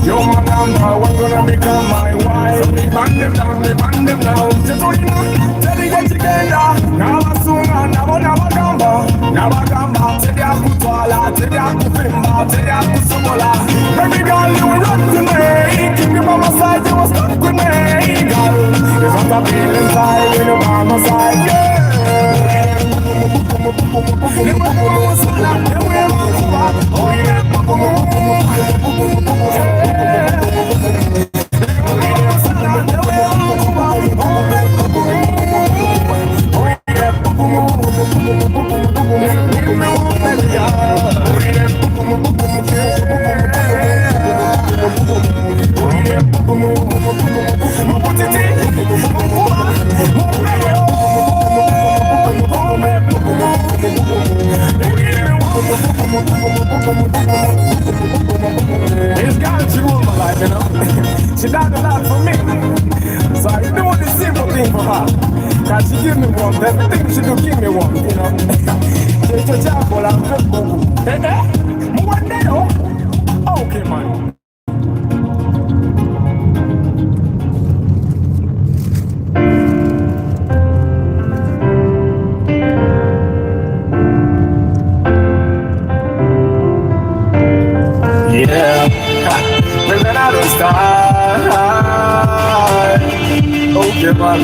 You're my number one, gonna become my wife. So we band them now. Just so you know, tell you get together. Never soon, never gamba. Tell you kutwala, tell you kufimba, tell you kusumola. Baby girl, you will run to me. Keep you by my side, you will stuck with me, girl. If I'm not feeling inside, you know by my side, yeah. This girl, she ruled my life, you know. She done a lot for me. So I do the simple thing for her. Cause she give me one, everything she do give me one, you know. She chocolate and good. Hey, one day, oh. Okay, man. Yeah, living out of style. Okay, man.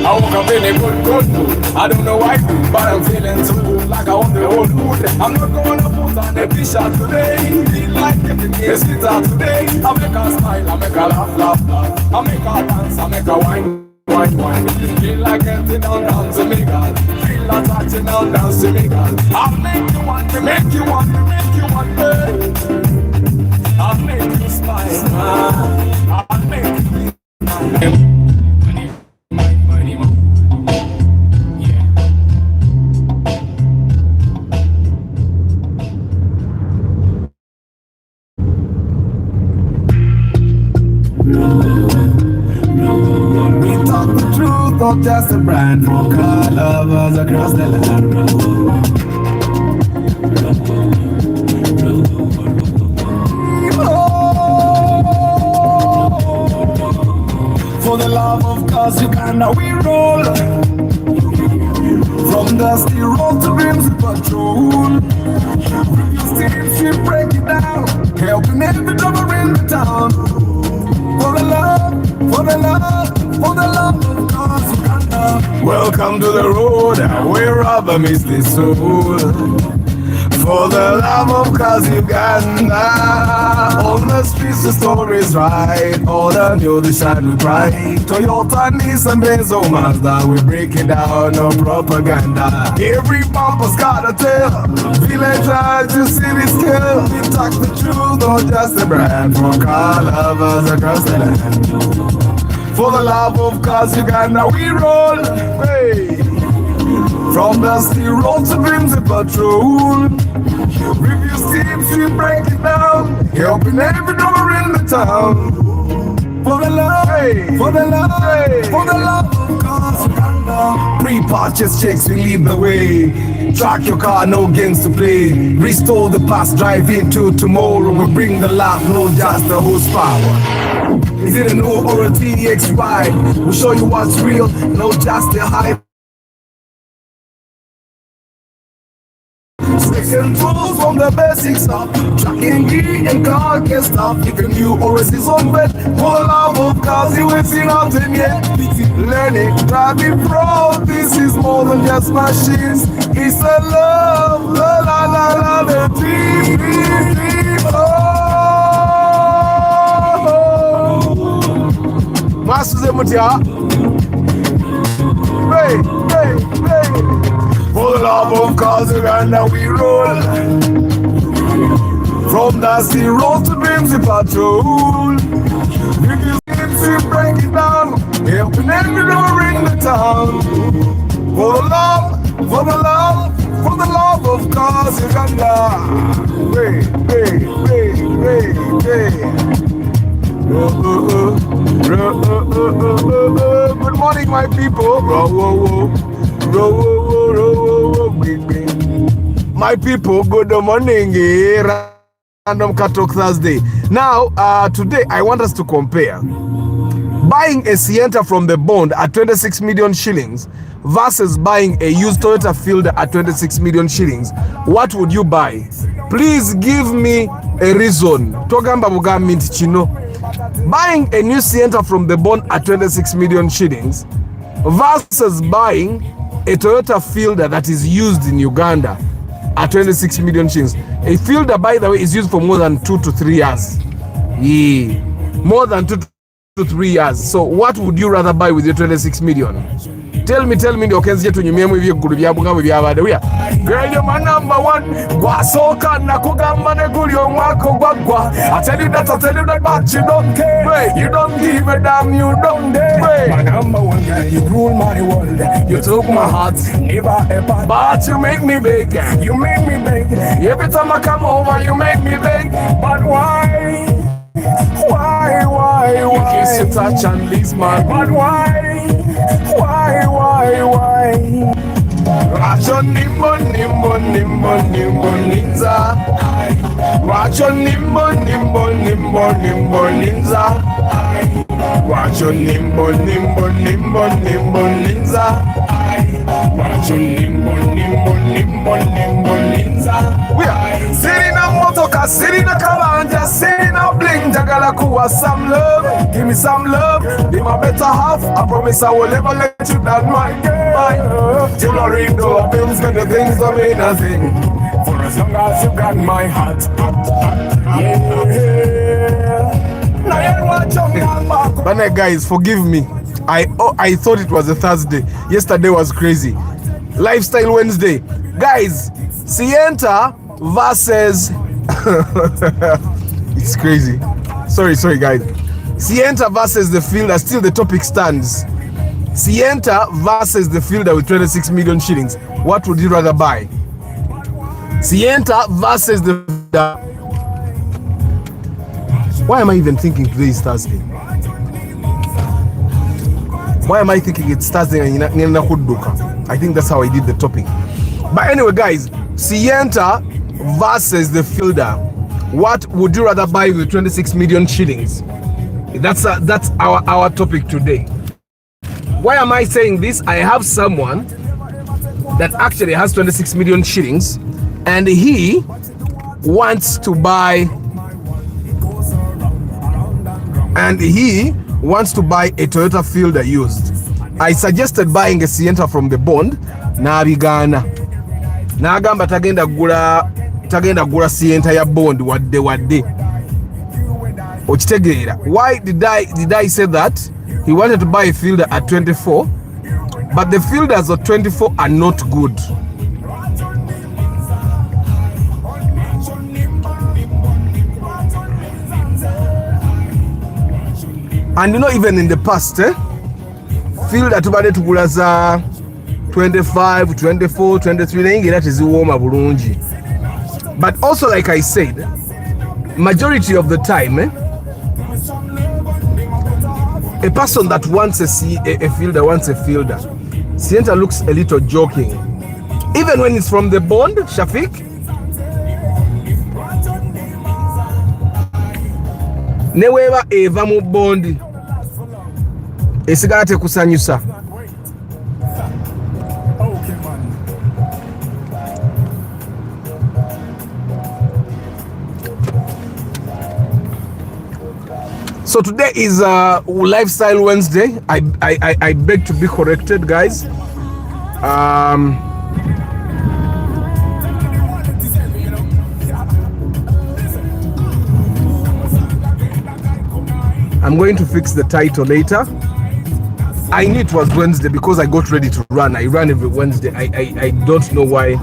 I woke up in a good mood. I don't know why, but I'm feeling so good, like I want the whole mood. I'm not going to put on a t-shirt today. Feel like getting a sweeter today. I make her smile, I make her laugh. I make her dance, I make her wine. Feel like getting down to me, girl. Feel like touching down to me, girl. I'll make you want to make you want to make you want to. I'll make you smile. I'll make you smile. Not just a brand for car lovers across the land. For the love of cars, Uganda we roll. From dusty road to rims of patrol. Steam ship break it down, helping every driver in the town. For the love of cars, Uganda. Welcome to the road where rubber meets the soul. For the love of cars, Uganda. On the streets the stories right. All the new design we bright. Toyota, Nissan, Benz, or Mazda, we break it down, no propaganda. Every bumper's got a tale. Village life to city scale. We talk the truth, not just a brand. For car lovers across the land. For the love of cars, Uganda, we roll. Hey. From dusty roads to dreams of patrol. Review teams, we break it down. Helping every door in the town. For the love, hey. For the love of cars, Uganda. Pre-purchase checks, we lead the way. Track your car, no games to play. Restore the past, drive into tomorrow. We bring the laugh, no just the horsepower. Is it an O or a TX ride? We'll show you what's real, no just the hype. Section tools from the basics up. Tracking gear and car can stop. If you're new or a season vet, for the love of cars, you ain't seen nothing yet. Learning, driving pro. This is more than just machines. It's a love, the dream, Masters Mutia. Hey. For the love of cars, Uganda we roll. From dusty road to Bimsy patrol. We break it down. Helping every door in the town. For the love of cars, Uganda. Good morning, my people. My people, good morning. Random Cat Talk Thursday. Now, today I want us to compare buying a Sienta from the bond at 26 million shillings versus buying a used Toyota Fielder at 26 million shillings. What would you buy? Please give me a reason. Togamba buga minti chino. Buying a new Sienta from the bond at 26 million shillings versus buying a Toyota Fielder that is used in Uganda at 26 million shillings. A Fielder, by the way, is used for more than 2 to 3 years. Yeah. More than 2 to 3 years. So what would you rather buy with your 26 million? Tell me okenzi yetu nyumyemu hivyo gulu bya bugabo bya bade wya. Girl, you're my number one. Gwasoka na kugamba ne guli omwako gwagwa. I tell you that, but you don't care. Right. You don't give a damn, you don't dare. Right. My number one girl, you rule my world. You took my heart, never ever. But you make me beg. You make me beg. Every time I come over, you make me beg. But why? Why? You kiss, you touch and leave my. But why? Wacho nimbo ninza. Wacho nimbo ninza. Wacho nimbo ninza. Wacho nimbo ninza. We are sitting on motoka, sitting on kabanja, sitting on bling, jagala kuwa some love. Give me some love, be my better half. I promise I will never let you down, my girl. Jewelry, door, bills, many things don't mean nothing. For as long as you got my heart. Yeah. But guys, forgive me. I thought it was a Thursday. Yesterday was crazy. Lifestyle Wednesday. Guys, Sienta versus it's crazy. Sorry guys. Sienta versus the Fielder. Still the topic stands. Sienta versus the Fielder with 26 million shillings. What would you rather buy? Sienta versus the Fielder. Why am I even thinking today is Thursday? Why am I thinking it's Thursday? I think that's how I did the topic. But anyway, guys, Sienta versus the Fielder. What would you rather buy with 26 million shillings? That's our topic today. Why am I saying this? I have someone that actually has 26 million shillings and he wants to buy a Toyota Fielder used. I suggested buying a Sienta from the bond. Nabigana. Nagamba tagenda gula Sienta ya bond wadde. Ochitegeera. Why did I say that? He wanted to buy a Fielder at 24, but the Fielders at 24 are not good. And you know, even in the past, Fielder tubadde tugula za 25, 24, 23 naye era teziwooma bulungi. But also, like I said, majority of the time, a person that wants a Fielder wants a Fielder. Sienta looks a little joking. Even when it's from the bond, Shafiq. Newewa eva mu bondi esigala tekusanyusa. So today is Lifestyle Wednesday. I beg to be corrected, guys. I'm going to fix the title later. I knew it was Wednesday because I got ready to run. I run every Wednesday. I don't know why.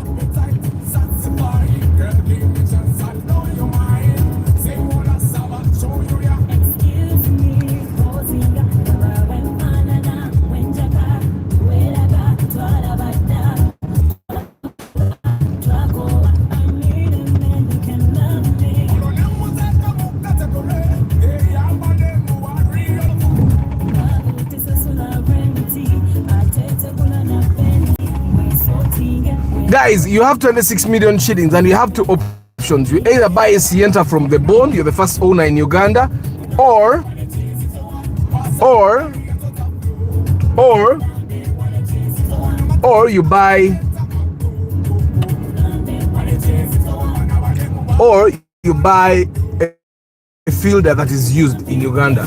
Guys, you have 26 million shillings and you have two You either buy a Sienta from the bond, you're the first owner in Uganda, or you buy a fielder that is used in Uganda.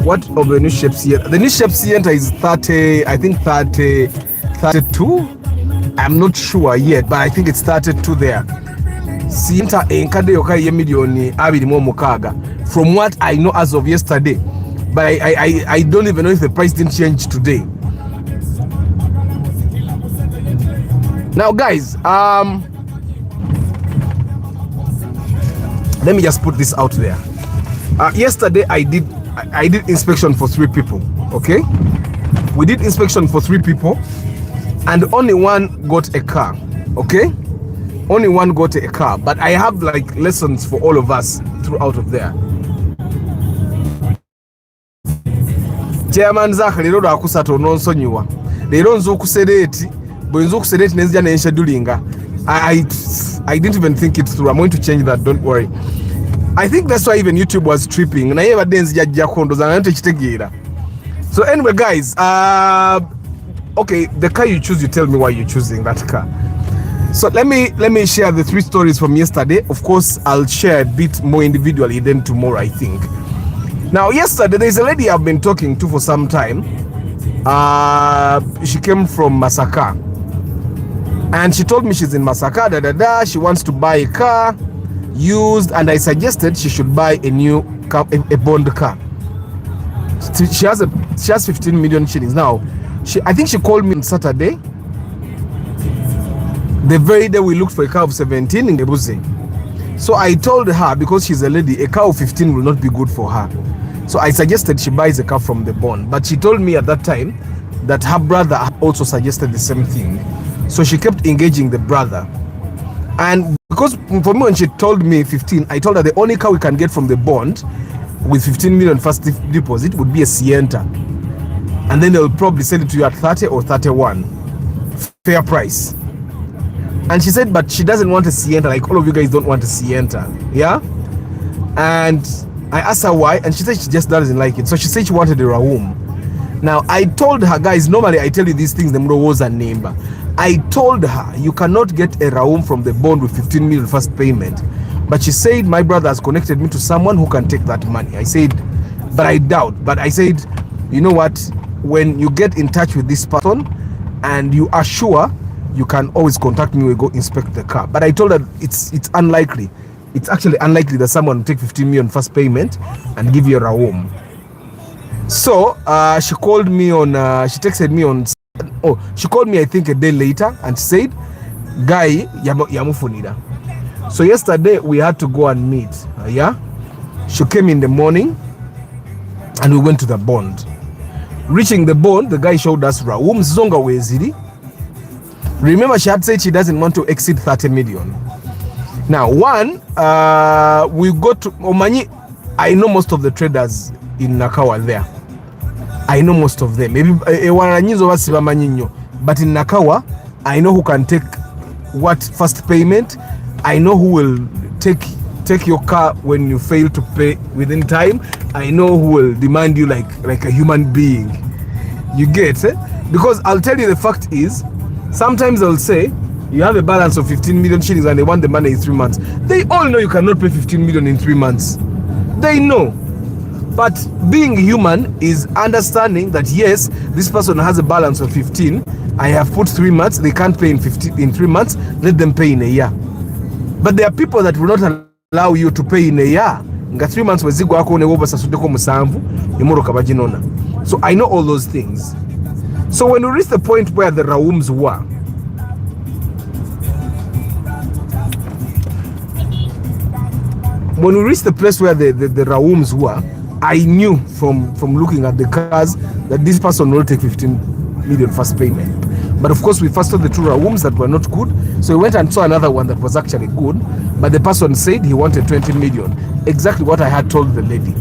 What of the new shape Sienta? The new shape Sienta is 30, I think 32. I'm not sure yet, but I think it's 32 there. Sienta enkade yoka ye milioni 26 from what I know as of yesterday, but I don't even know if the price didn't change today. Now guys, let me just put this out there. Yesterday I did inspection for 3 people. Okay, we did inspection for 3 people, and only one got a car. Okay, only one got a car, but I have like lessons for all of us throughout of there. Chairman Zach lero akusatu nonsonyiwa lero nzokusereti bwenzokusereti nezija nenschedulinga. I didn't even think it through. I'm going to change that, don't worry. I think that's why even YouTube was tripping. Na yeba denzi ya kondo za nante chitegira. So anyway guys, okay, the car you choose, you tell me why you're choosing that car. So let me share the 3 stories from yesterday. Of course, I'll share a bit more individually then tomorrow, I think. Now yesterday there's a lady I've been talking to for some time. She came from Masaka. And she told me she's in Masaka, she wants to buy a car, used, and I suggested she should buy a new car, a bond car. She has 15 million shillings. Now, I think she called me on Saturday, the very day we looked for a car of 17 in Gebuze. So I told her, because she's a lady, a car of 15 will not be good for her. So I suggested she buys a car from the bond. But she told me at that time that her brother also suggested the same thing. So she kept engaging the brother. And because for me, when she told me 15, I told her the only car we can get from the bond with 15 million first deposit would be a Sienta. And then they'll probably sell it to you at 30 or 31. Fair price. And she said, but she doesn't want a Sienta, like all of you guys don't want a Sienta. Yeah? And I asked her why, and she said she just doesn't like it. So she said she wanted a Raum. Now, I told her, guys, normally I tell you these things, the was a name. I told her, you cannot get a Raum from the bond with 15 million first payment. But she said, my brother has connected me to someone who can take that money. I said, but I doubt. But I said, you know what? When you get in touch with this person and you are sure, you can always contact me. We'll go inspect the car. But I told her it's unlikely. It's actually unlikely that someone will take 15 million first payment and give you a Raum. So she called me on, she texted me on, she called me I think a day later and said, Guy, yamufunida. So yesterday we had to go and meet. Yeah, she came in the morning and we went to the bond. Reaching the bond, the guy showed us Raum Zonga Weziri. Remember, she had said she doesn't want to exceed 30 million. Now, one, we got to Omanyi. I know most of the traders in Nakawa there. I know most of them. Maybe but in Nakawa, I know who can take what first payment. I know who will take your car when you fail to pay within time. I know who will demand you like a human being. You get it? Because I'll tell you, the fact is, sometimes they'll say you have a balance of 15 million shillings and they want the money in 3 months. They all know you cannot pay 15 million in 3 months. They know. But being human is understanding that yes, this person has a balance of 15. I have put 3 months. They can't pay in 3 months. Let them pay in a year. But there are people that will not allow you to pay in a year. Nga 3 months wezigo ako ne woba sasudeko musanvu imoroka bajinona. So I know all those things. So when we reach the point where the Raums were, when we reached the place where the Raums were, I knew from looking at the cars that this person will take 15 million first payment. But of course, we first saw the 2 Raums that were not good. So we went and saw another one that was actually good. But the person said he wanted 20 million. Exactly what I had told the lady.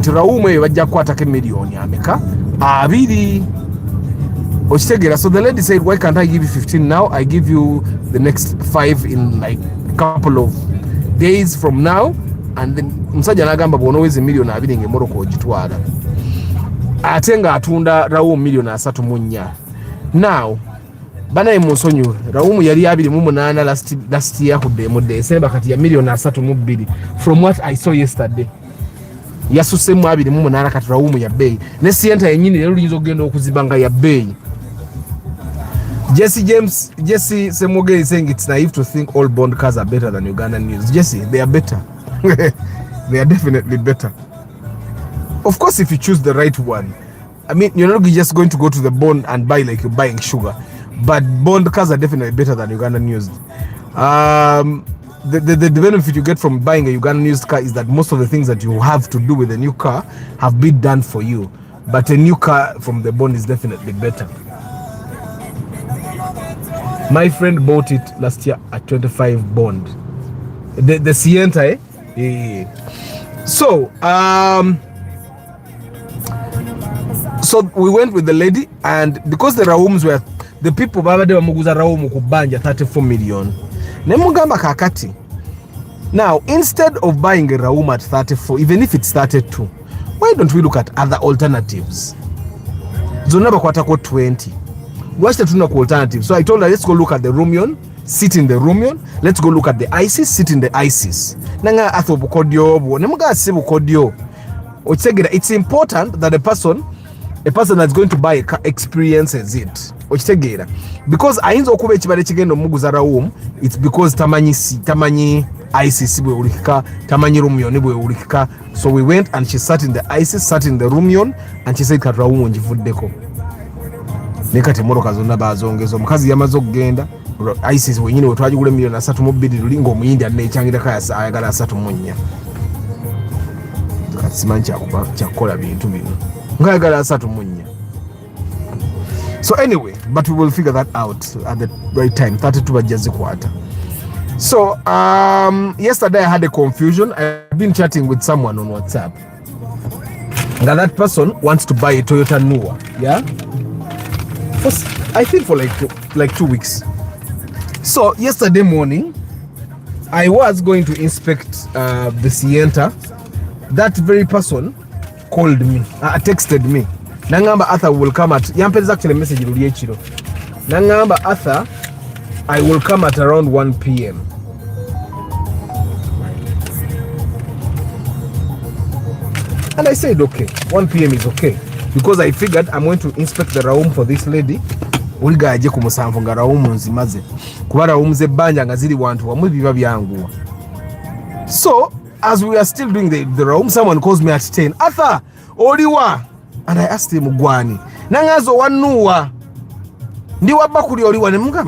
So the lady said, why can't I give you 15 now? I give you the next 5 in like couple of days from now, and then musajja nagamba bw'onoweza miliyoni 2 ng'emmoroka ogitwala ate ng'atunda rawumu miliyoni 3.4. Now banaye munsonyiwe, rawumu yali 28 last year mu December, kati ya miliyoni 3.2 from what I saw yesterday. Yasussemu 28 kati rawumu ya bbeeyi, ne Sienta yennyini leero luyinza okugenda okuziba nga ya bbeeyi. Jesse Semogere is saying it's naive to think all bond cars are better than Ugandan news. Jesse, they are better. They are definitely better. Of course, if you choose the right one. I mean, you're not just going to go to the bond and buy like you're buying sugar. But bond cars are definitely better than Ugandan news. The benefit you get from buying a Ugandan used car is that most of the things that you have to do with a new car have been done for you. But a new car from the bond is definitely better. My friend bought it last year at 25 bond. The Sienta, eh? So we went with the lady, and because the rawums were the people babade bamuguza rawumu kubanja 34 million. Nemugamba kakati. Now, instead of buying a rawum at 34, even if it's 32, why don't we look at other alternatives? Zona bakwata ko 20. Watch the tuna alternative. So I told her, let's go look at the Rumion, sit in the Rumion. Let's go look at the ISIS, sit in the ISIS. Nanga atho bukodio, nemuga si bukodio. It's important that a person that's going to buy a car experiences it. Because ayinza okuba ekibale kigenda omuguza rawum, it's because tamanyi ISIS bwe ulikika, tamanyi Rumion bwe ulikika. So we went and she sat in the ISIS, sat in the Rumion, and she said kat rawum njivuddeko. Nekati moroka zonna bazongezo omukazi yamaze okugenda ISIS wenyine wetwagigula miliyoni 3.2 lulinga omuyindi anekyangirako ayagala 3.4. Kati simanyi kyakukola bintu bino ngayagala 3.4. So anyway, but we will figure that out at the right time. 32 bajja zikwata. So yesterday I had a confusion. I've been chatting with someone on WhatsApp. Now that person wants to buy a Toyota Nua, yeah? I think for like 2 weeks. So yesterday morning, I was going to inspect the Sienta. That very person called me, texted me. Nangamba Arthur will come at. Yampez actually message Ruliechiro. Nangamba Arthur, I will come at around 1 p.m. And I said okay, 1 p.m. is okay. Because I figured I'm going to inspect the rawum for this lady. Uliga aje kumusanvu nga rawum nzimaze. Kuba rawum ze banja nga ziri wantu wamwe biba byanguwa. So, as we are still doing the rawum, someone calls me at 10. Arthur, oliwa? And I asked him, gwani. Nangazo wanuwa. Ndi wabakuli oliwa. Nemunga,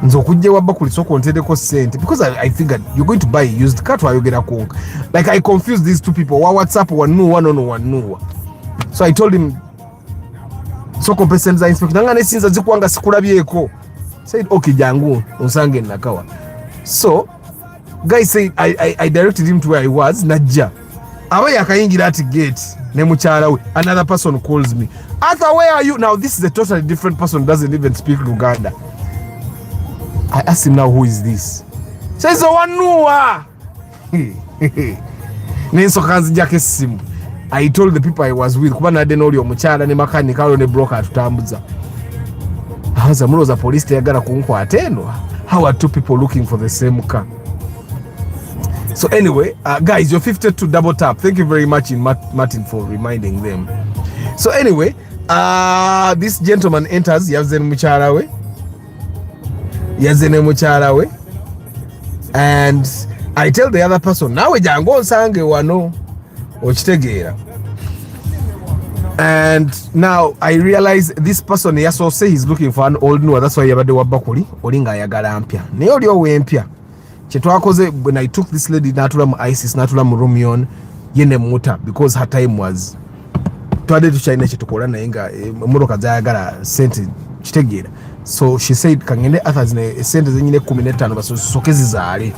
nzo kujje wabakuli soko ntedeko sente. Because I figured you're going to buy a used car to ayogera konka. Like I confused these two people. Wa WhatsApp wanuwa no wanuwa. So I told him, soko pesenza inspect. Nanga nesinza zikuanga sikulabyeko. Said, okay jangu, unsange nakawa. So, guy said, I directed him to where I was, najja. Awe yakayingira at gate, ne mukyala we. Another person calls me. Arthur, where are you? Now, this is a totally different person, doesn't even speak Luganda. I asked him now, who is this? Says, Wanuwa. I told the people I was with, kuba nade noli omukyala ne makanika alo ne broker atutambuza. I was a police teyagala kunkwata eno. How are two people looking for the same car? So anyway, guys, you're 52 double tap. Thank you very much, Martin, for reminding them. So anyway, this gentleman enters. Yazene mukyala we. And I tell the other person, nawe jango nsange wano okitegeera. And now I realize this person yaso say he's looking for an old Nua. That's why yabadde wabakuli olinga ayagala mpya. Naye oli owe mpya. Chetwakoze when I took this lady natula mu ISIS natula mu Rumion yene muta because her time was twade tuchaine chitukola naye nga emotoka zayagala sente kitegeera. So she said kangende others ne sente zenyine 15 basokezi zaale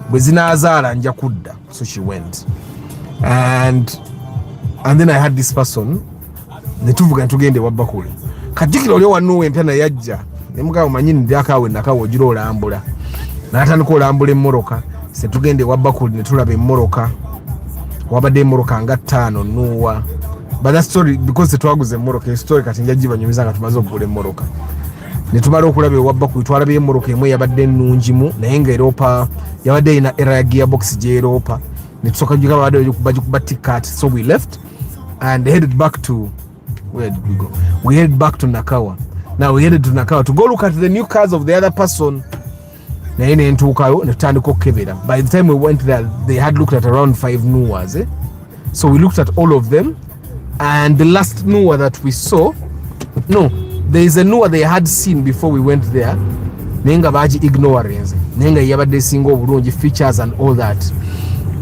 bwe zinazaala nja kudda. So she went and then I had this person ne tuvuga tugende wabakuli katikiro oli wanuwe mpya na yajja ne mugamba manyini byakawe nakawo jiro olambula natandika olambula emmoroka se tugende wabbakuli ne tulaba emmoroka wabadde emmoroka nga 5 nuwa but that story because twaguze emmoroka story kati njajiba nyumiza nga tumaze okugula emmoroka ne tumala okulaba wabbakuli twalaba emmoroka emwe yabadde nnungimu naye nga Europa yabadde ina era ya gearbox je Europa ne tusoka juga bajikuba ticket so we left and headed back to where did we go? We headed back to Nakawa. Now we headed to Nakawa to go look at the new cars of the other person. By the time we went there, they had looked at around 5 Nuwas. So we looked at all of them. And the last Nuwa that we saw, no, there is a Nuwa they had seen before we went there. Nenga baji ignorance. Nenga yabade single bulungi features and all that.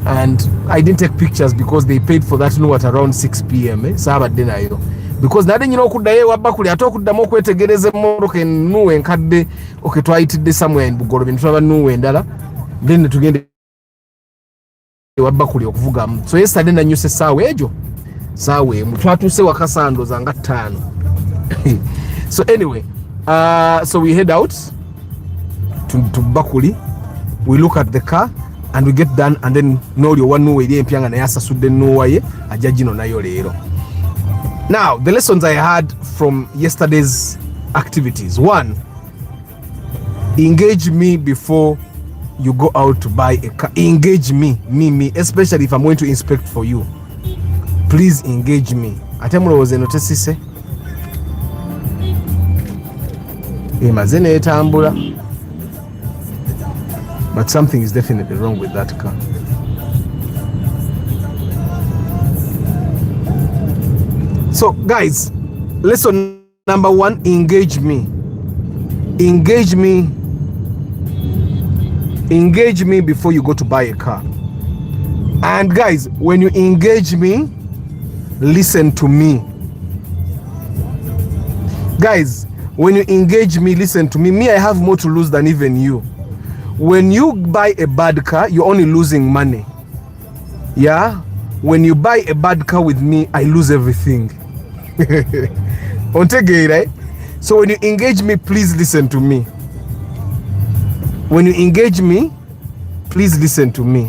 And I didn't take pictures because they paid for that Nuwa at around 6 p.m. Sabadde nayo. Because nade nyina okuddayo wabbakuli ate okuddamu okwetegereza emmoroka ennuwa enkadde twayitidde somewhere in Bugolobe netulaba nnuwa endala then tugende wabbakuli okuvugamu. So yesterday nanyuse essaawa egyo saawa emu twatuuse wakasandoza nga 5. So anyway so we head out to Bakuli, we look at the car and we get done and then nolyo wa nnuwa eri empya nga naye asasudde nnuwa ye ajja gino nayo leero. Now, the lessons I had from yesterday's activities. 1, engage me before you go out to buy a car. Engage me, especially if I'm going to inspect for you. Please engage me. Atemulo was enotesise. Emazene etambula. But something is definitely wrong with that car. So guys, lesson number 1, engage me. Engage me before you go to buy a car. And guys, when you engage me, listen to me. Guys, when you engage me, listen to me. I have more to lose than even you. When you buy a bad car, you're only losing money. Yeah? When you buy a bad car with me, I lose everything. Right? So when you engage me, please listen to me. When you engage me, please listen to me.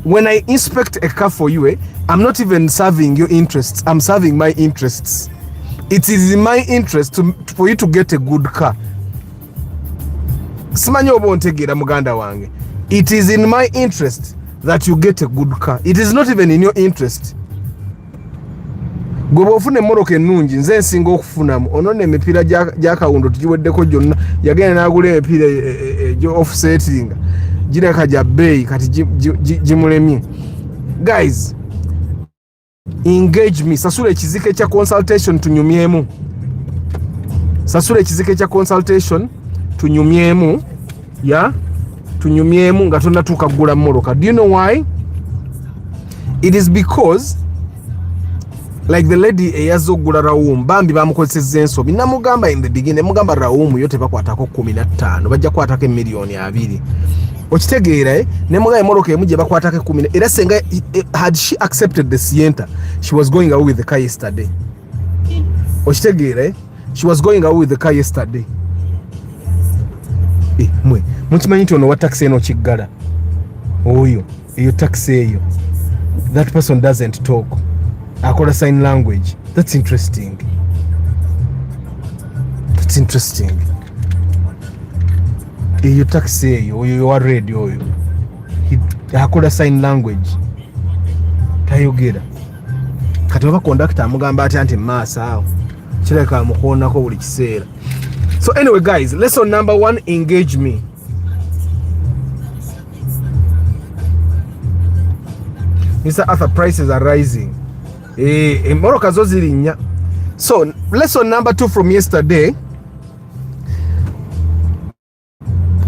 When I inspect a car for you, I'm not even serving your interests. I'm serving my interests. It is in my interest for you to get a good car. It is in my interest that you get a good car. It is not even in your interest. Gwe bwofuna emmoroka ennungi nze nsinga okufunamu onone emipiira gya kawundo tugiweddeko gyonna yagenda n'agula emipiira offsetting gireka gya bbeeyi kati gimulemye. Guys, engage me. Sasula ekizike kya consultation tunyumyemu. Yeah, tunyumyemu nga tonnatuuka kugula mmoroka. Do you know why? It is because like the lady eyazogula rawumu bambi bamukozesezza ensobi namugamba in the beginning mugamba rawumu yote bakwatako 15 bajja kwatako $2,000,000 okitegeera ne mugamba emmoroka emu gye bakwatako 10 era senga had she accepted the Sienta she was going away with the car yesterday. Okitegeera she was going away with the car yesterday. Mwe mukimanyi nti ono wa taxi eno kiggala oyo eyo taxi eyo that person doesn't talk. Akola sign language. That's interesting. Eyo taxi eyo oyo wa radio oyo akola sign language tayogera kati oba conductor amugamba ati anti maaso awo kireka amukoonako buli kiseera. So anyway guys, lesson number 1, engage me. Mr. Arthur, prices are rising. Emmoroka zo zirinnya. So lesson number 2 from yesterday,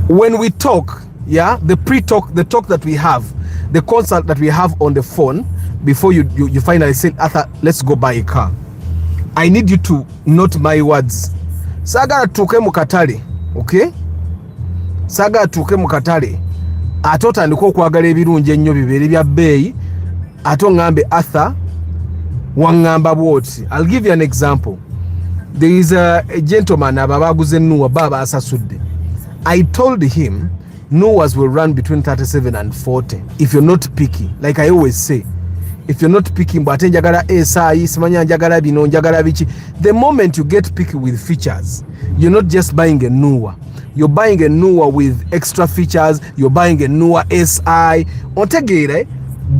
when we talk, yeah, the pre-talk, the talk that we have, the consult that we have on the phone before you finally say, Arthur, let's go buy a car. I need you to note my words. Saga tuke mu katale, okay? Saga tuke mu katale. Atota ndiko okwagala ebirungi ennyo bibere bya bbeeyi. Ato ngambe Arthur wangamba bwoti. I'll give you an example. there is a gentleman ababaguze Nuwa baba asasudde. I told him Nuwas will run between 37 and 40 if you're not picky. Like I always say, if you're not picky, but the moment you get picky with features, you're not just buying a Nuwa. You're buying a Nuwa with extra features. You're buying a Nuwa SI.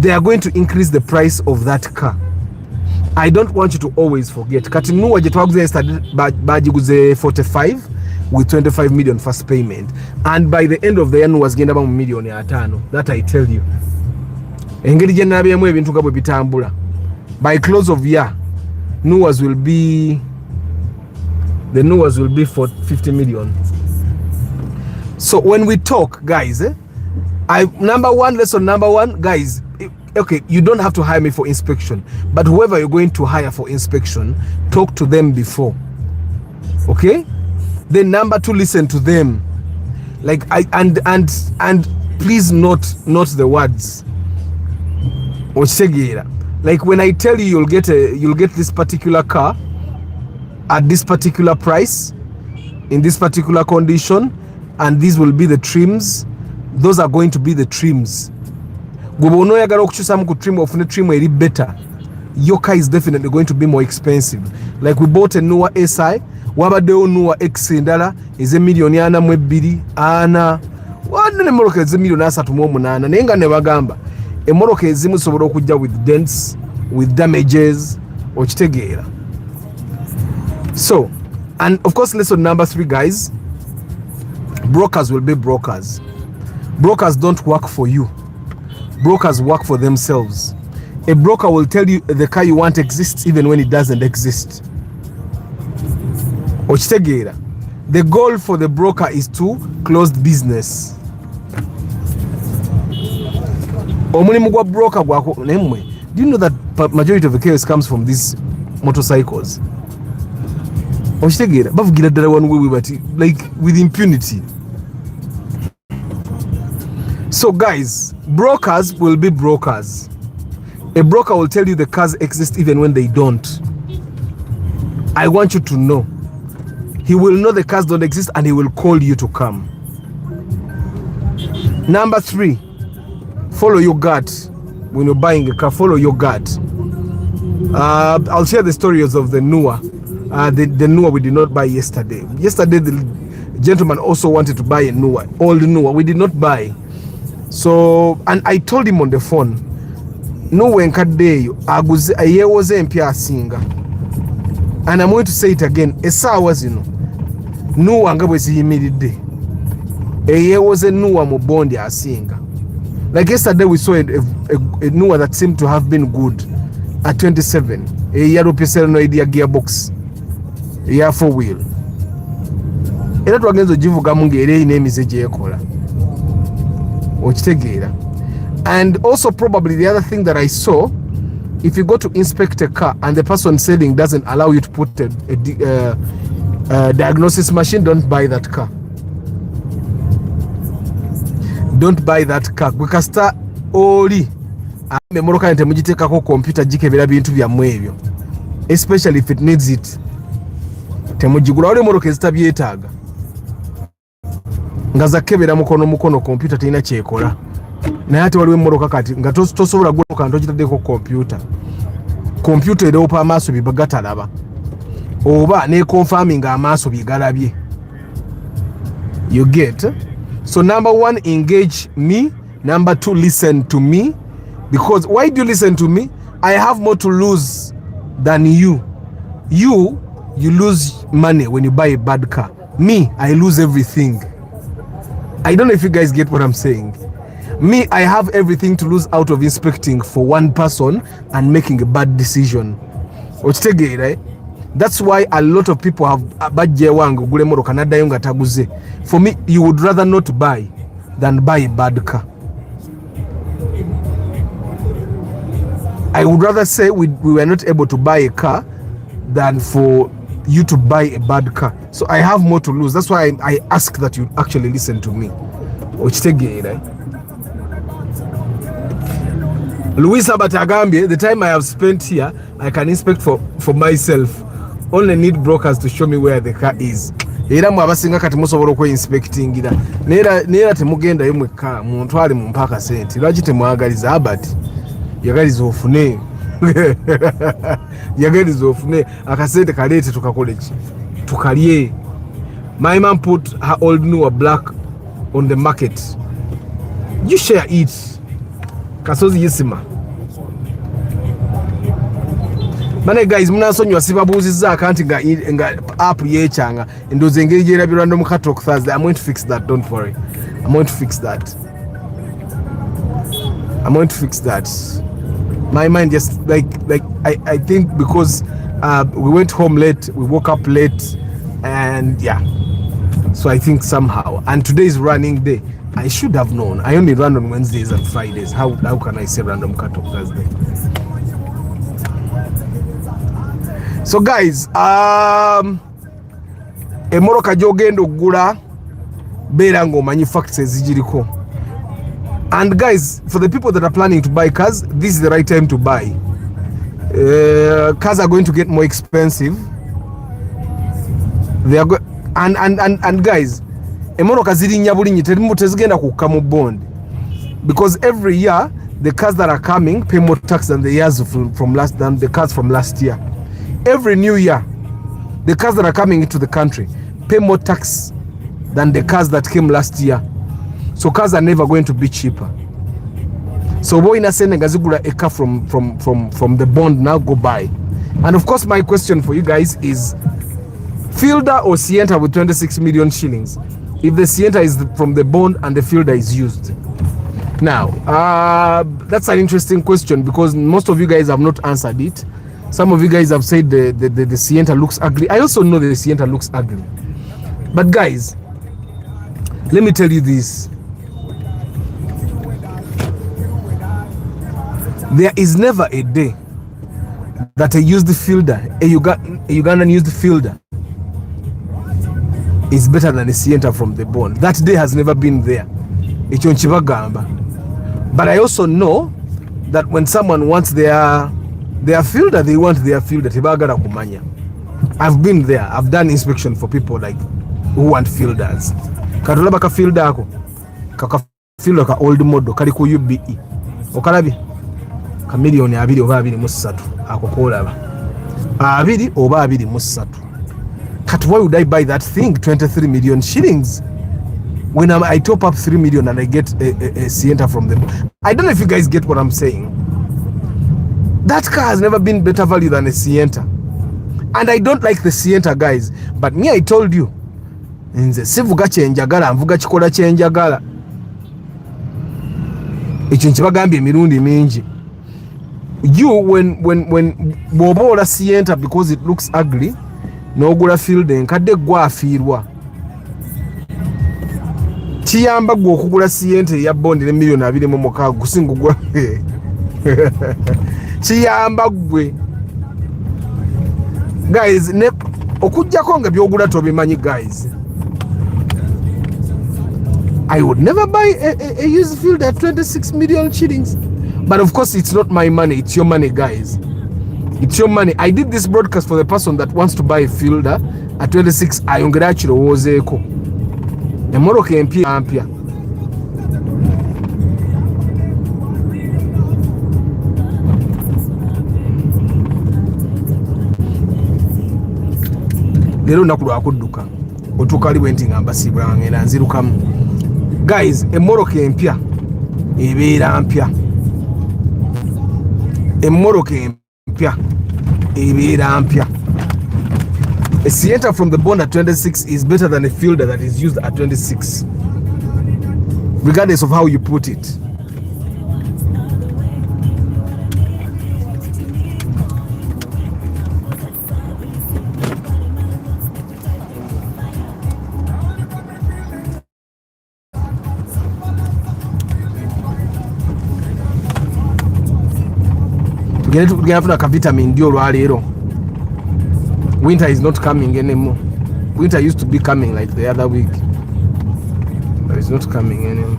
They are going to increase the price of that car. I don't want you to always forget. Kati Nuwa jetwaguze yesterday bagiguze 45 with 25 million first payment, and by the end of the year Nuwa zigenda ba mu million 5. That I tell you. Engeri gye nabyamu ebintu nga bwe bitambula. By close of year, the Nuwas will be for 50 million. So when we talk, guys, lesson number one, guys, okay, you don't have to hire me for inspection, but whoever you're going to hire for inspection, talk to them before. Okay? Then number 2, listen to them. Like and please note the words. Like when I tell you you'll get this particular car at this particular price in this particular condition, and these will be the trims. Those are going to be the trims. Trim better. Your car is definitely going to be more expensive. Like we bought a Nuwa SI, wabadeo Nuwa X ndala is $1 million ana wadde moroka is $1 million 3.8 nenga ne bagamba emoroka ezimu sobola okujja with dents, with damages, okitegeera. So, and of course lesson number 3, guys, brokers will be brokers. Brokers don't work for you. Brokers work for themselves. A broker will tell you the car you want exists even when it doesn't exist. Okitegeera. The goal for the broker is to close business. Omulimu gwa broker gwako nemwe. Do you know that majority of the chaos comes from these motorcycles? Okitegeera. Bavugira ddala one way but like with impunity. So guys, brokers will be brokers. A broker will tell you the cars exist even when they don't. I want you to know. He will know the cars don't exist and he will call you to come. Number 3, follow your gut. When you're buying a car, follow your gut. I'll share the stories of the Nuwa. The Nuwa we did not buy yesterday. Yesterday the gentleman also wanted to buy a Nuwa, old Nuwa. We did not buy. So, and I told him on the phone, Nuwa nkaddeeyo aguze yeewoze empya asinga. And I'm going to say it again, essaawa zino Nuwa nga bwe ziyimiridde eyeewoze Nuwa mu bondi asinga. Like yesterday we saw a Nuwa that seemed to have been good at 27, eya solenoid ya gearbox eya 4-wheel. Era twagenza ogivugamu ng'era erina emize gyekola. Okitegeera. And also probably the other thing that I saw, if you go to inspect a car and the person selling doesn't allow you to put a diagnosis machine, don't buy that car. Don't buy that car. Kwekasta oli memoroka nte mugiteekako computer gikebera bintu byammwe ebyo, especially if it needs it. Temugigula wali moroka ezitabyetaaga nga zakebera mukono computer terina kyekola. Naye ate waliwo emmoroka kati nga tosobola goloka ntogitaddeko computer eroopa amaaso bye gatalaba oba neconfirming amaaso bye galabye. You get? So number 1, engage me. Number 2, listen to me. Because why do you listen to me? I have more to lose than you. You lose money when you buy a bad car. Me, I lose everything. I don't know if you guys get what I'm saying. Me, I have everything to lose out of inspecting for one person and making a bad decision. Right? That's why a lot of people have bajje wange ogule moroka naddayo nga taguze. For me, you would rather not buy than buy a bad car. I would rather say we were not able to buy a car than for you to buy a bad car. So I have more to lose. That's why I ask that you actually listen to me. Right? Louis Sabat Agambie, the time I have spent here, I can inspect for myself. only need brokers to show me where the car is. Era mu abasinga kati musobola okwe-inspectingira neera temugendayo mwekka muntwale mu mpaka sente. Lwaki temwagaliza Albert? Yagaliza ofune yagaliza ofune akasente kaleete tukakole ki tukalye. My mom put her old new black on the market. You share it. Kasozi yisima. Mane guys, munasonywa sibabuuziza akanti nga app yekyanga ndoze engeri gyerabirwa mu Catalk Thursday. I'm going to fix that, don't worry. I'm going to fix that. I'm going to fix that. My mind just like I think because we went home late, we woke up late, and yeah. So I think somehow, and today is running day. I should have known. I only run on Wednesdays and Fridays. How can I say random Catalk Thursday? So guys, emoroka gyogenda okugula beera ng'omanyi facts ezigiriko. And guys, for the people that are planning to buy cars, this is the right time to buy. Cars are going to get more expensive. They are and guys, emoroka zirinnya bulinyi tezigenda kukka mu bond, because every year the cars that are coming pay more tax than the cars from last year. Every new year, the cars that are coming into the country pay more tax than the cars that came last year. So cars are never going to be cheaper. So boy na sene gazigula a car from the bond, now go buy. And of course my question for you guys is Fielder or Sienta with 26 million shillings? If the Sienta is from the bond and the Fielder is used. Now, that's an interesting question because most of you guys have not answered it. Some of you guys have said the Sienta looks ugly. I also know the Sienta looks ugly. But guys, let me tell you this. There is never a day that a used fielder, a Ugandan used fielder, is better than a Sienta from the bond. That day has never been there. But I also know that when someone wants their fielder, they want their fielder. I've been there. I've done inspection for people like who want fielders. Katulaba ka fielder ako. Kaka fielder ka old model kali ku UBE. Okalabi ka million 2 oba 23 ako kolaba. 2 oba 23. Kat why would I buy that thing 23 million shillings? When I top up 3 million and I get a Sienta from them. I don't know if you guys get what I'm saying. That car has never been better value than a Sienta. And I don't like the Sienta, guys. But me, I told you. Nze sivuga kyenjagala, mvuga kikola kyenjagala. Ekyo nkibagambye emirundi mingi. You, when bwobola Sienta because it looks ugly, n'ogula field enkadde gwafiirwa. Kiyamba gwe okugula Sienta eya bondi ne million 26 gusinga gwa. Kiyamba gwe. Guys, okujjako nga byogula tobimanyi guys. I would never buy a used field at 26 million shillings. But of course, it's not my money. It's your money, guys. It's your money. I did this broadcast for the person that wants to buy a fielder at 26. Ayongera kirowoozeeko. Emoroka empya. Lero naku lwakudduka otuuka ali bwenti ngamba siibula ngenda nzirukamu. Guys, emoroka empya ebeera mpya. Emoroka empya ebeera mpya. A Sienta from the bond at 26 is better than a fielder that is used at 26, regardless of how you put it. Tugenda funa ka vitamin D olwaleero. Winter is not coming anymore. Winter used to be coming like the other week, but it's not coming anymore.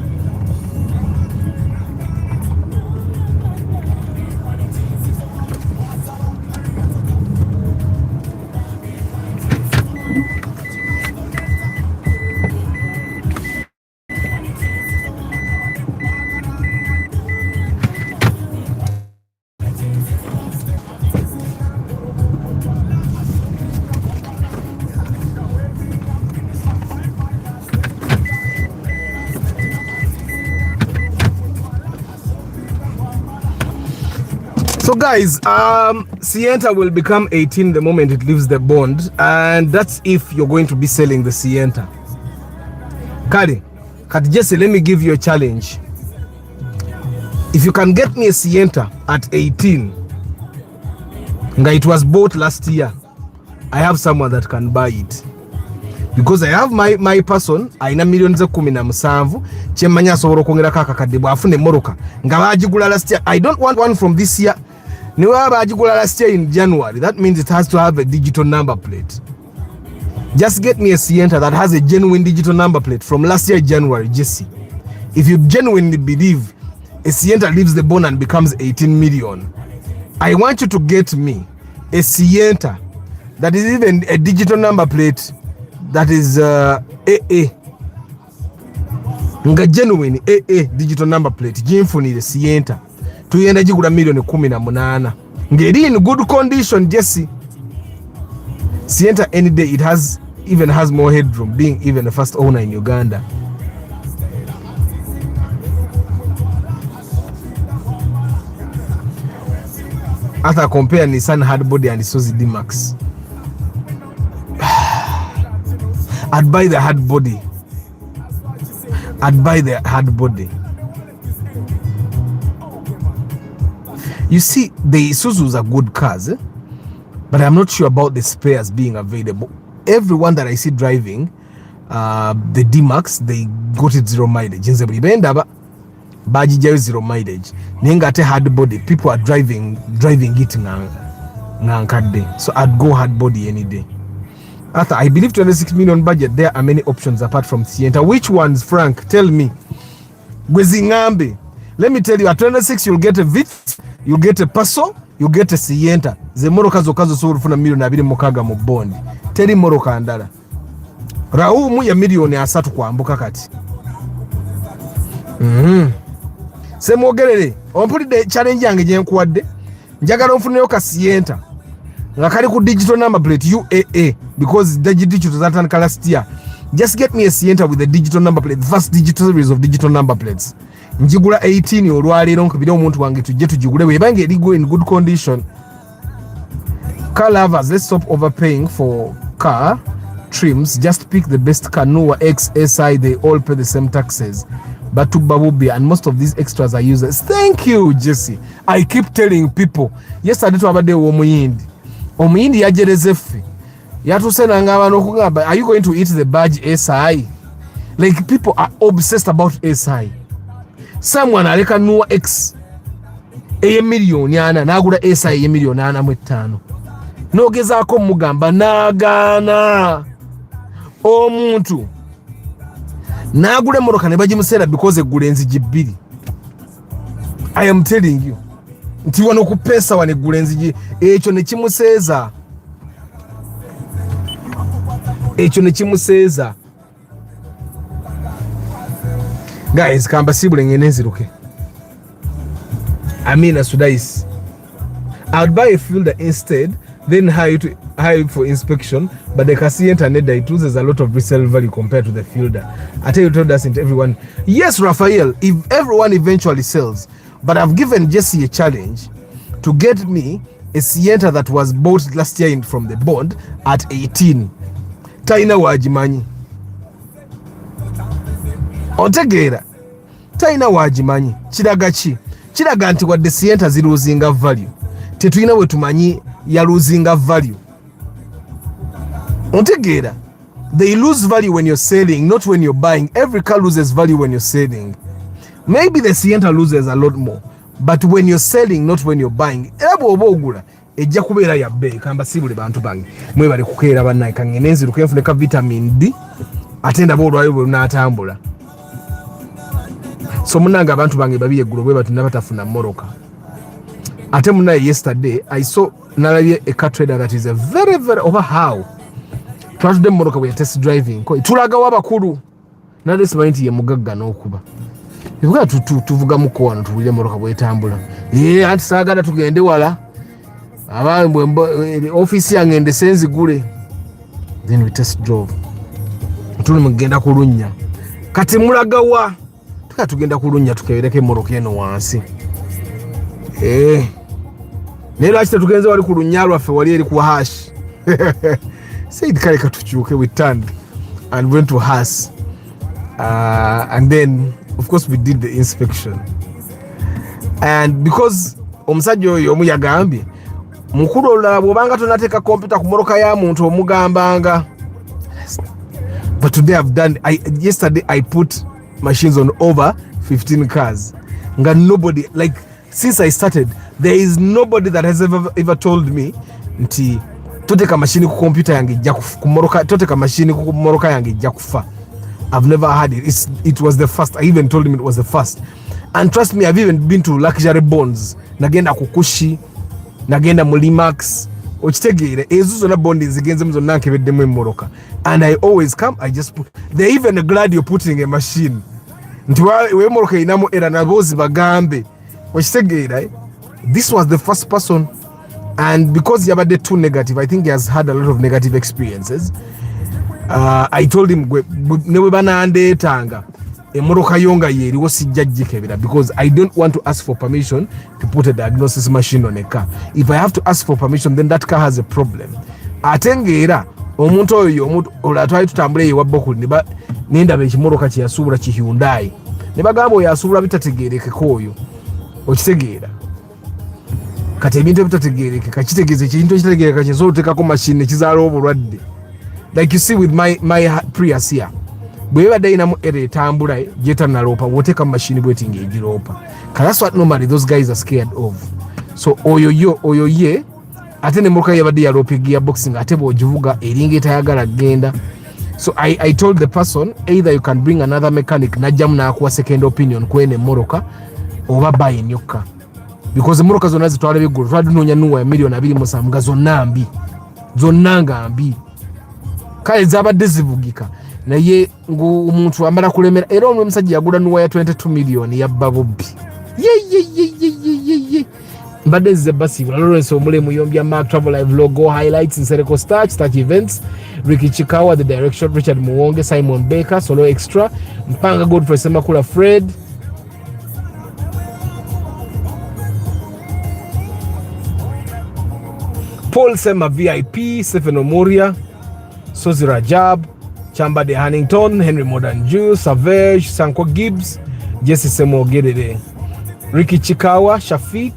So guys, Sienta will become 18 the moment it leaves the bond, and that's if you're going to be selling the Sienta. Kari, Jesse, let me give you a challenge. If you can get me a Sienta at 18, it was bought last year, I have someone that can buy it. Because I have my person, aina millions za 17 chemanya asobora okongera kaka kadde afune moroka nga bagigula last year. I don't want one from this year. Niwe bagigula last year in January. That means it has to have a digital number plate. Just get me a Sienta that has a genuine digital number plate from last year January, Jesse. If you genuinely believe a Sienta leaves the bone and becomes 18 million, I want you to get me a Sienta that is even a digital number plate that is AA. Nga genuine AA digital number plate. Jinfunire Sienta. Tuyenda jigula milioni 18. Ngeri in good condition, Jesse. Sienta any day it even has more headroom, being even the first owner in Uganda. After compare Nissan hardbody and Isuzu D-Max, I'd buy the hard body. You see, the Isuzus are good cars, but I'm not sure about the spares being available. Everyone that I see driving the D-Max, they got it 0 mileage. Inze buli benda bajijayo 0 mileage. Nenga ate hard body, people are driving it ngankadde. So I'd go hard body any day. After I believe 26 million budget, there are many options apart from Sienta. Which ones, Frank? Tell me. Gwezingambe. Let me tell you, at 26 you'll get a Vitz, you'll get a Paso, you'll get a Sienta. Ze moroka zokazo so rufuna milioni 2 mu bondi. Teri moroka andala. Raumu ya milioni 3 kwambuka kati. Semwogerere, ompulidde challenge yange gye nkuwadde. Njagala onfuneyo ka Sienta nga kali ku digital number plate UAA, because the digital zatandika last year. Just get me a Sienta with a digital number plate, the first digital series of digital number plates. Njigula 18 olwaleero nkubira omuntu wange tujje tugigule webange erigo in good condition. Car lovers, let's stop overpaying for car trims. Just pick the best car. Noah X, SI, they all pay the same taxes. But to Babubi, and most of these extras are useless. Thank you, Jesse. I keep telling people. Yesterday to abade omuyindi. Omuyindi yajereze ffe. Yatusena nga abantu okugamba, are you going to eat the badge SI? Like, people are obsessed about SI. Someone aleka Noah X eye million yana nagula SI eye million 45. Nogezaako mugamba nagana omuntu nagule moroka ne bagimusera because egula enzigi 2. I am telling you. Nti wano ku pesa wane egula enzigi ekyo ne kimuseeza. Guys, kamba sibule ngenezi ruke. Amina Sudais. I would buy a fielder instead, then hire it for inspection, but the Sienta Neda, it loses a lot of resale value compared to the fielder. I tell you, told us into everyone. Yes, Raphael, if everyone eventually sells, but I've given Jesse a challenge to get me a Sienta that was bought last year from the bond at 18. Taina wajimanyi. Otegeera. Taina wajimanyi. Kiraga nti wadde Sienta ziluzinga value. Tetulina bwe tumanyi ya losing value. Otegeera. They lose value when you're selling, not when you're buying. Every car loses value when you're selling. Maybe the Sienta loses a lot more, but when you're selling, not when you're buying. Ebo obogula ejja kubeera ya bei. Kamba sibule bantu bange mwe bali kukeera bannaye kangenezi lukwenfuneka vitamin D atenda bolwayo bwe natambula. So munanga abantu bange babiye gulu bwe batunaba tafuna moroka. Ate munaye yesterday I saw nalabye a car trader that is a very over how twatudde moroka bwe test driving ko tulaga wabakulu nade simanyi ye mugagga n'okuba ivuga tuvuga muko wano tuwulire moroka bwe tambula anti saagala tugende wala abambwe office yange ndesenzi gule. Then we test drove tuli mugenda kulunnya kati mulagawa tugenda kulunnya tukebereke moroka eno wansi naye lwaki tetugenze wali ku lunnya lwaffe wali eri ku hash. Said kale katukyuke, we turned and went to hash, and then of course we did the inspection, and because omusajja oyo omu yagambye mukulu olulala bw'obanga tonateeka kompyuta ku mmotoka ya muntu omugambanga. But today I've done, yesterday I put machines on over 15 cars. Nga nobody, like since I started, there is nobody that has ever told me nti toteka machine ku computer yange ijja kumoroka, toteka machine ku moroka yange ijja kufa. I've never had it. It was the first. I even told him it was the first. And trust me, I've even been to luxury bonds. Nagenda kukushi, nagenda Mulimax. Ochitegeere ezo zonna bondi zigenze muzo nankebeddemu emmoroka, and I always come, I just put, they're even glad you're putting a machine nti wemmoroka inamu era nabozi bagambe. Ochitegeere, this was the first person, and because yabadde too negative, I think he has had a lot of negative experiences. I told him ne bwe banandeetanga emmoroka yo nga yeeriwo sijja gikebera, because I don't want to ask for permission to put a diagnosis machine on a car. If I have to ask for permission, then that car has a problem. Ate ng'era omuntu oyo olala twali tutambula eyo wabbokuli nendaba ekimoroka kye yasuubula ki Hyundai, ne bagamba oyo asuubula bitategeerekeko oyo. Okitegeera kati ebintu ebitategeerekeka kitegeeza ekintu ekitategeereka kyensobola oteekako machine ekizaala obulwadde. Like you see with my Prius here, bwe badde inamu era etambula gyetanaloopa bw'oteeka mu machine bweti ng'egiroopa. That's what normally those guys are scared of. So oyo ye ate n'emmoroka yabadde yaloopa gearboxing ate bw'ogivuga eringa etayagala genda. So I told the person, either you can bring another mechanic najjamu n'akuwa second opinion kwene emmoroka, oba buy a new car, because emmoroka zonna zitwala biggulu twadunoonya nuwa ya $2.7 nga zonna nga mbi kale zabadde zivugika, naye omuntu amala kulemera. Era omwe omusajja yagula nuwa ya $22 million yabba bubbi. Mbadde nzize basiibula Lawrence Omulemu yombya Mark Travel Live logo highlights Nsereko Starch events, Ricky Chikawa the direction, Richard Muwonge, Simon Baker Solo Extra, Mpanga Godfrey Semakula, Fred Paul Sema VIP, Stephen Omoria, Sozi Rajab, Chamba de Hannington, Henry Modern Jew, Savage, Sanko Gibbs, Jesse Semo Gedede, Ricky Chikawa, Shafik,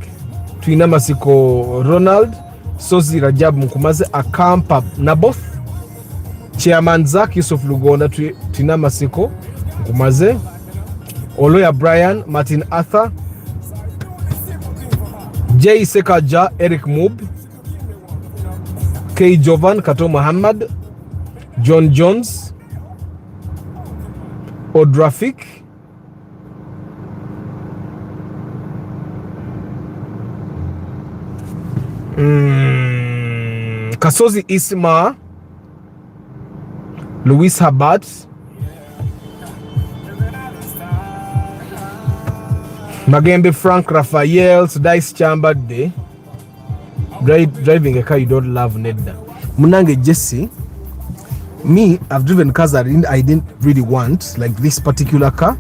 Twina Masiko Ronald, Sozi Rajab Mukumaze, Akampa Naboth, Chairman Zach Yusuf Lugonda, Twina Masiko Mukumaze, Oloya Brian, Martin Arthur, J. Sekaja, Eric Mub, K. Jovan, Kato Muhammad, John Jones, Odrafik, Kasozi Isma, Luis Habat, Magembe Frank Raphael, Dice Chamba Day. Driving a car you don't love, Nedda. Munange Jesse, me, I've driven cars I didn't really want, like this particular car.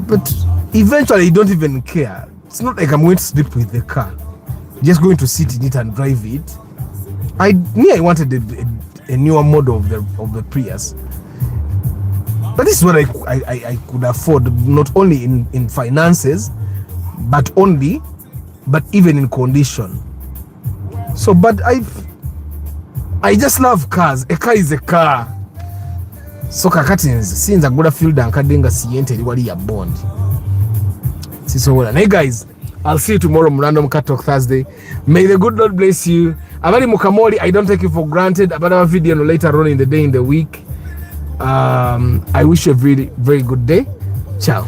But eventually you don't even care. It's not like I'm going to sleep with the car, just going to sit in it and drive it. I wanted a newer model of the Prius, but this is what I could afford, not only in finances, but even in condition. So, but I just love cars. A car is a car. So kakati since I got a field and kadenga Sienta wali ya bond. So well, hey guys, I'll see you tomorrow on Random Car Talk Thursday. May the good Lord bless you. Abali Mukamoli, I don't take you for granted. About our video later on in the day, in the week. I wish you a very, very good day. Ciao.